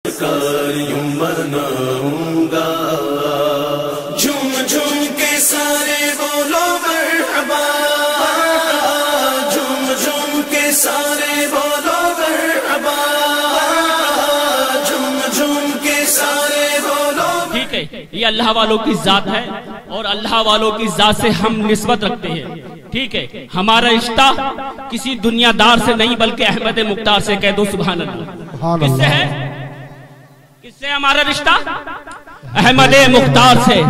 یوں مناؤں گا جھوم جھوم کے سارے بولو مرحبا، جھوم جھوم کے سارے بولو مرحبا، جھوم جھوم کے سارے بولو۔ ٹھیک ہے، یہ اللہ والوں کی ذات ہے اور اللہ والوں کی ذات سے ہم نسبت رکھتے ہیں۔ ٹھیک ہے، ہمارا رشتہ کسی دنیا دار سے نہیں بلکہ احمد مختار سے۔ کہہ دو سبحان اللہ۔ کس سے ہے؟ کس سے ہمارا رشتہ؟ احمد مختار سے۔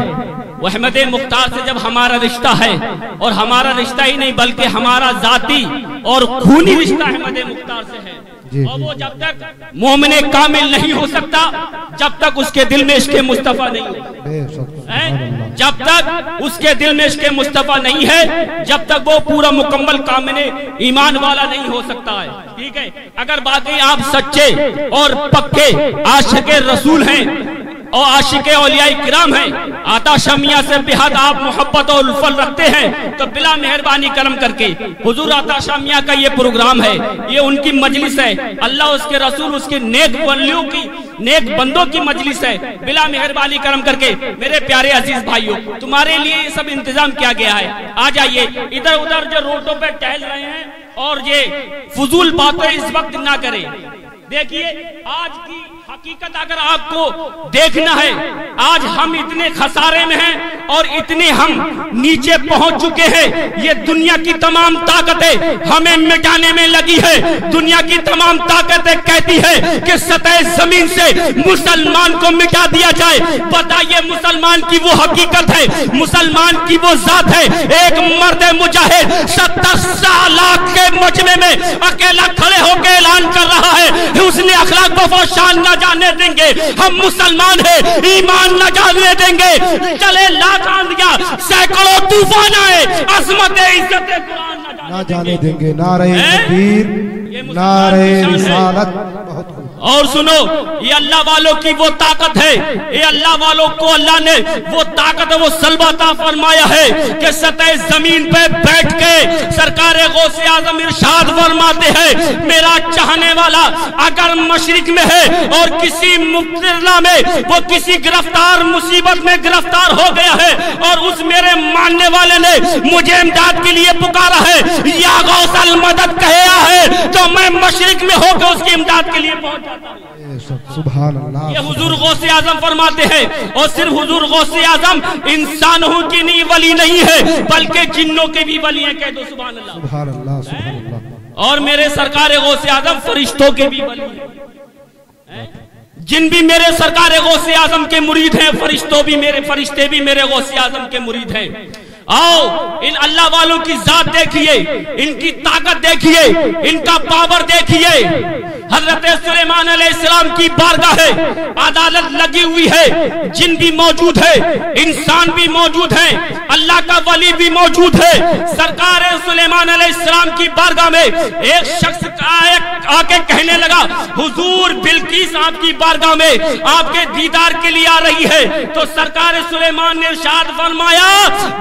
وہ احمد مختار سے جب ہمارا رشتہ ہے، اور ہمارا رشتہ ہی نہیں بلکہ ہمارا ذاتی اور خونی رشتہ احمد مختار سے ہے، اور وہ جب تک مومن کامل نہیں ہو سکتا جب تک اس کے دل میں عشق مصطفیٰ نہیں ہے، جب تک اس کے دل میں عشق مصطفیٰ نہیں ہے جب تک وہ پورا مکمل کامل ایمان والا نہیں ہو سکتا ہے۔ ٹھیک ہے، اگر باقی آپ سچے اور پکے عاشق رسول ہیں اور عاشق اولیاء کرام ہیں، عطا شاہ میاں سے بہت آپ محبت اور الفت رکھتے ہیں، تو بلا مہربانی کرم کر کے حضور عطا شاہ میاں کا یہ پروگرام ہے، یہ ان کی مجلس ہے، اللہ اس کے رسول اس کے نیک ولیوں کی نیک بندوں کی مجلس ہے، بلا مہربانی کرم کر کے میرے پیارے عزیز بھائیوں تمہارے لیے یہ سب انتظام کیا گیا ہے۔ آ جائیے، ادھر ادھر جو روڈوں پہ ٹہل رہے ہیں اور یہ فضول باتیں اس وقت نہ کریں۔ دیکھیے، آج کی حقیقت اگر آپ کو دیکھنا ہے، آج ہم اتنے خسارے میں ہیں اور اتنے ہم نیچے پہنچ چکے ہیں، یہ دنیا کی تمام طاقتیں ہمیں مٹانے میں لگی ہے۔ دنیا کی تمام طاقتیں کہتی ہے کہ سطح زمین سے مسلمان کو مٹا دیا جائے۔ بتائیے، مسلمان کی وہ حقیقت ہے، مسلمان کی وہ ذات ہے، ایک مرد مجاہد 70 سال کے مجمع میں اکیلا کھڑے ہو کے اعلان کر رہا ہے، اس نے اخلاق و شان نہ جانے دیں گے، ہم مسلمان ہیں، ایمان نہ جانے دیں گے، چلے لاکھ آندیاں سینکڑوں طوفان آئے، عظمت عزت قرآن نہ جانے دیں گے۔ نعرہ تکبیر، نعرہ رسالت۔ اور سنو، یہ اللہ والوں کی وہ طاقت ہے، یہ اللہ والوں کو اللہ نے وہ طاقت وہ سلبہ عطا فرمایا ہے کہ سطح زمین پہ بیٹھ کے سرکار غوث اعظم ارشاد فرماتے ہیں، میرا چاہنے والا اگر مشرق میں ہے اور کسی مبتلا میں وہ کسی گرفتار مصیبت میں گرفتار ہو گیا ہے اور اس میرے ماننے والے نے مجھے امداد کے لیے پکارا ہے، یا غوث المدد کہا ہے، تو میں مشرق میں ہو کے اس کی امداد کے لیے پہنچ جاتا ہوں۔ سبحان اللہ۔ یہ حضور غوث اعظم فرماتے ہیں، اور صرف حضور غوث اعظم انسانوں کی نہیں ولی نہیں ہے بلکہ جنوں کے بھی ولی ہیں۔ کہہ دو سبحان اللہ۔ سبحان اللہ، سبحان اللہ۔ اور میرے سرکار غوث اعظم فرشتوں کے بھی ولی ہیں، جن بھی میرے سرکار غوث اعظم کے مرید ہیں، فرشتے بھی میرے غوث اعظم کے مرید ہیں۔ آؤ، ان اللہ والوں کی ذات دیکھیے، ان کی طاقت دیکھیے، ان کا پاور دیکھیے۔ حضرت سلیمان علیہ السلام کی بارگاہ ہے، عدالت لگی ہوئی ہے، جن بھی موجود ہے، انسان بھی موجود ہے، اللہ کا ولی بھی موجود ہے۔ سرکار سلیمان علیہ السلام کی بارگاہ میں ایک شخص آ کے کہنے لگا، حضور بلقیس آپ کی بارگاہ میں آپ کے دیدار کے لیے آ رہی ہے۔ تو سرکار سلیمان نے ارشاد فرمایا،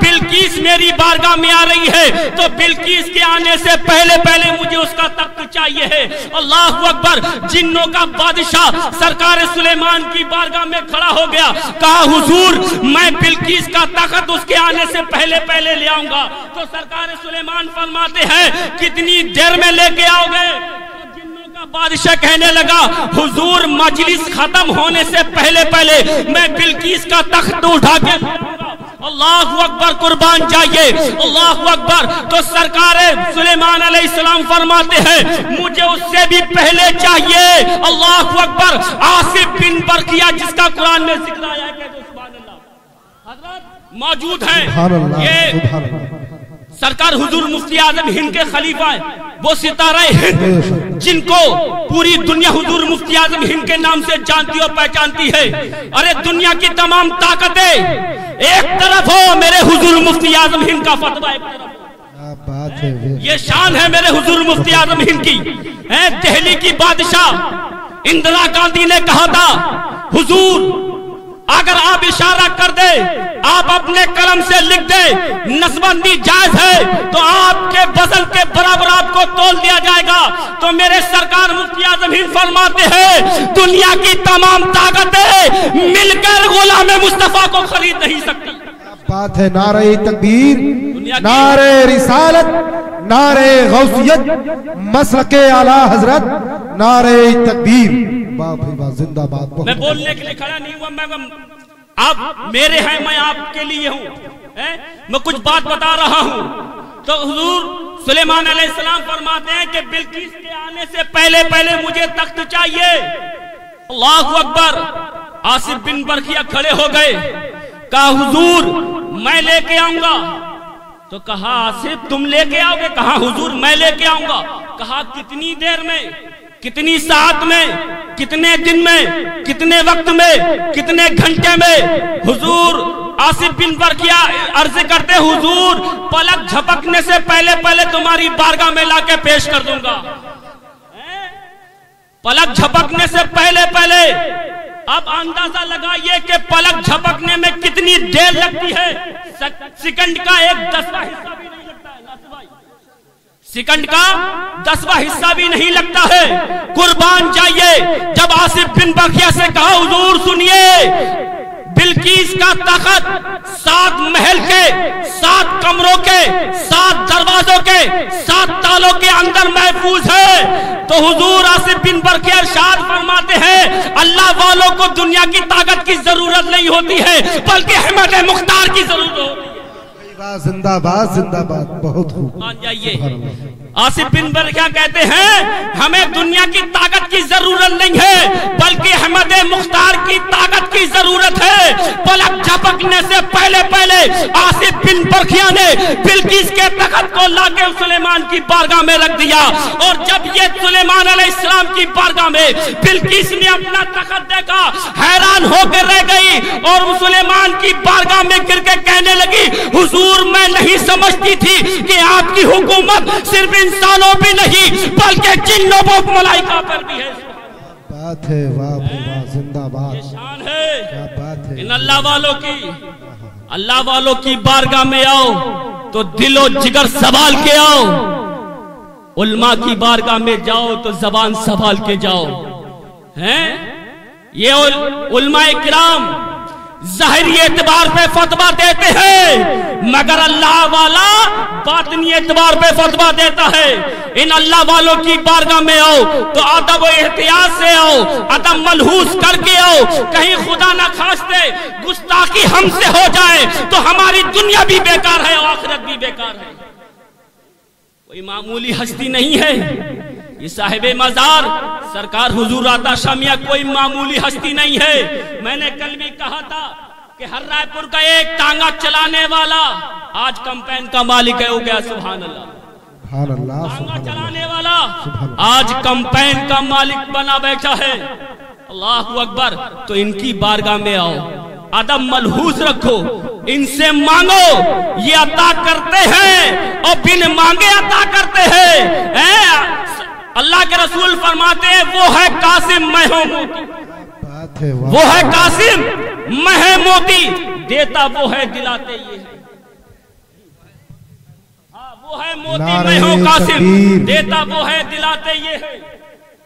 بلقیس میری بارگاہ میں آ رہی ہے تو بلقیس کے آنے سے پہلے پہلے مجھے اس کا تخت چاہیے ہے۔ اللہ اکبر۔ جنوں کا بادشاہ سرکار سلیمان کی بارگاہ میں کھڑا ہو گیا، کہا حضور میں بلقیس کا تخت اس کے آنے سے پہلے پہلے لے آؤں گا۔ تو سرکار سلیمان فرماتے ہیں، کتنی دیر میں لے کے آؤ گے؟ بادشاہ کہنے لگا، حضور مجلس ختم ہونے سے پہلے پہلے میں بلقیس کا تخت اٹھا کے اللہ اکبر، قربان جائیے، اللہ اکبر۔ تو سرکار سلیمان علیہ السلام فرماتے ہیں، مجھے اس سے بھی پہلے چاہیے۔ اللہ اکبر۔ آصف بن برقیہ جس کا قرآن میں ذکر آیا ہے، کہتے ہیں سبحان اللہ، حضرت موجود ہیں۔ یہ سرکار حضور مفتی اعظم ہند کے خلیفہ ہیں، وہ ستارہ ہند جن کو پوری دنیا حضور مفتی اعظم ہند کے نام سے جانتی اور پہچانتی ہے۔ ارے دنیا کی تمام طاقتیں ایک طرف ہو، میرے حضور مفتی اعظم ہند کا فتویٰ ایک طرف۔ یہ شان ہے میرے حضور مفتی اعظم ہند کی۔ دہلی کی بادشاہ اندرا گاندھی نے کہا تھا، حضور اگر آپ اشارہ کر دے، آپ اپنے قلم سے لکھ دے نسبندی جائز ہے، تو آپ کے وزن کے برابر آپ کو تول دیا جائے گا۔ تو میرے سرکار مفتی اعظم ہند فرماتے ہیں دنیا کی تمام طاقتیں مل کر غلام مصطفیٰ کو خرید نہیں سکتی۔ بات ہے نعرہ تکبیر، نعرہ رسالت، نعرہ غوثیت، مسلک اعلی حضرت، نعرہ تکبیر، واہ بھائی واہ، زندہ باد۔ میں بولنے کے لیے کھڑا نہیں ہوا، میں آپ میرے ہیں، میں آپ کے لیے ہوں، میں کچھ بات بتا رہا ہوں۔ تو حضور سلیمان علیہ السلام فرماتے ہیں کہ بلقیس کے آنے سے پہلے پہلے مجھے تخت چاہیے۔ اللہ اکبر۔ آصف بن برخیہ کھڑے ہو گئے، کہا حضور میں لے کے آؤں گا۔ تو کہا آصف تم لے کے آؤ گے؟ کہا حضور میں لے کے آؤں گا۔ کہا کتنی دیر میں، کتنی ساعت میں، کتنے دن میں، کتنے وقت میں، کتنے گھنٹے میں؟ حضور آصف بن برخیہ عرض کرتے حضور پلک جھپکنے سے پہلے پہلے تمہاری بارگاہ میں لا کے پیش کر دوں گا۔ پلک جھپکنے سے پہلے پہلے۔ اب اندازہ لگائیے کہ پلک جھپکنے میں کتنی دیر لگتی ہے۔ سیکنڈ کا 1/10واں حصہ بھی نہیں لگتا ہے، سیکنڈ کا 10واں حصہ بھی نہیں لگتا ہے۔ قربان جائیے، جب آصف بن برخیہ سے کہا حضور سنیے بلقیس کا تخت 7 محل کے، 7 کمروں کے، 7 دروازوں کے، 7 تالوں کے اندر محفوظ ہے، تو حضور آصف بن برخیہ ارشاد فرماتے ہیں اللہ والوں کو دنیا کی طاقت کی ضرورت نہیں ہوتی ہے بلکہ احمد مختار کی ضرورت ہوتی ہے۔ زندہ باد، زندہ باد، بہت خوب۔ مان جائیے، آصف بن برخیہ کہتے ہیں ہمیں دنیا کی طاقت کی ضرورت نہیں ہے بلکہ احمد مختار کی طاقت کی ضرورت ہے۔ پلک جھپکنے سے پہلے پہلے آصف بن برخیہ نے بلقیس کے تخت کو لا کے سلیمان کی بارگاہ میں رکھ دیا، اور جب یہ سلیمان علیہ السلام کی بارگاہ میں بلقیس نے اپنا تخت دیکھا حیران ہو کر رہ گئی، اور سلیمان کی بارگاہ میں گر کے کہنے لگی حضور میں نہیں سمجھتی تھی کہ آپ کی حکومت صرف انسانوں بھی نہیں بلکہ جنوں و ملائکہ پر بھی ہے۔ بات ہے، واہ بھائی واہ، زندہ باد، شان ہے۔ کیا بات ہے۔ ان اللہ والوں کی بارگاہ میں آؤ تو دل و جگر سنبھال کے آؤ، علماء کی بارگاہ میں جاؤ تو زبان سنبھال کے جاؤ۔ یہ علماء کرام ظاہری اعتبار پہ فتویٰ دیتے ہیں مگر اللہ والا باطنی اعتبار پہ فتویٰ دیتا ہے۔ ان اللہ والوں کی بارگاہ میں آؤ تو ادب و احتیاط سے آؤ، ادب ملحوظ کر کے آؤ، کہیں خدا نہ خواستہ گستاخی ہم سے ہو جائے تو ہماری دنیا بھی بیکار ہے اور آخرت بھی بیکار ہے۔ کوئی معمولی ہستی نہیں ہے یہ صاحب مزار سرکار حضور عطا شامیہ، کوئی معمولی ہستی نہیں ہے۔ میں نے کل بھی کہا تھا کہ ہر رائے پور کا ایک ٹانگا چلانے والا آج کمپین کا مالک ہے، ہو گیا سبحان اللہ۔ سبحان اللہ، ٹانگا چلانے والا آج کمپین کا مالک بنا بیٹھا ہے۔ اللہ اکبر۔ تو ان کی بارگاہ میں آؤ، ادب ملحوظ رکھو، ان سے مانگو، یہ عطا کرتے ہیں اور بن مانگے عطا کرتے ہیں۔ اللہ کے رسول فرماتے ہیں وہ ہے قاسم میں ہوں موتی، وہ ہے قاسم میں ہے موتی، دیتا وہ ہے دلاتے یہ ہے۔ وہ ہے موتی میں ہوں قاسم، دیتا وہ ہے دلاتے یہ ہے۔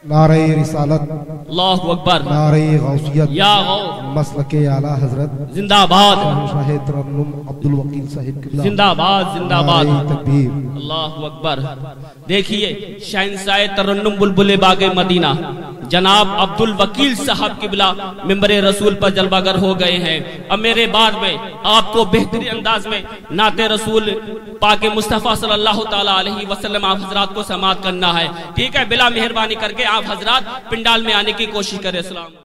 نعرہ رسالت، اللہ اکبر، نعرہ غوثیت، یا غوث، مسلک اعلی حضرت زندہ باد، شاہ ترنم عبدالوکیل صاحب قبلہ، زندہ باد، زندہ باد، نعرہ تکبیر۔ اللہ اکبر۔ دیکھیے شہنشاہ ترنم بلبل باغ مدینہ جناب عبدالوکیل صاحب قبلہ ممبر رسول پر جلوہ گر ہو گئے ہیں۔ اب میرے بعد میں آپ کو بہترین انداز میں نعت رسول پاک مصطفیٰ صلی اللہ تعالیٰ علیہ وسلم آپ حضرات کو سماعت کرنا ہے، ٹھیک ہے؟ بلا مہربانی کر کے آپ حضرات پنڈال میں آنے کی کوشش کریں۔ السلام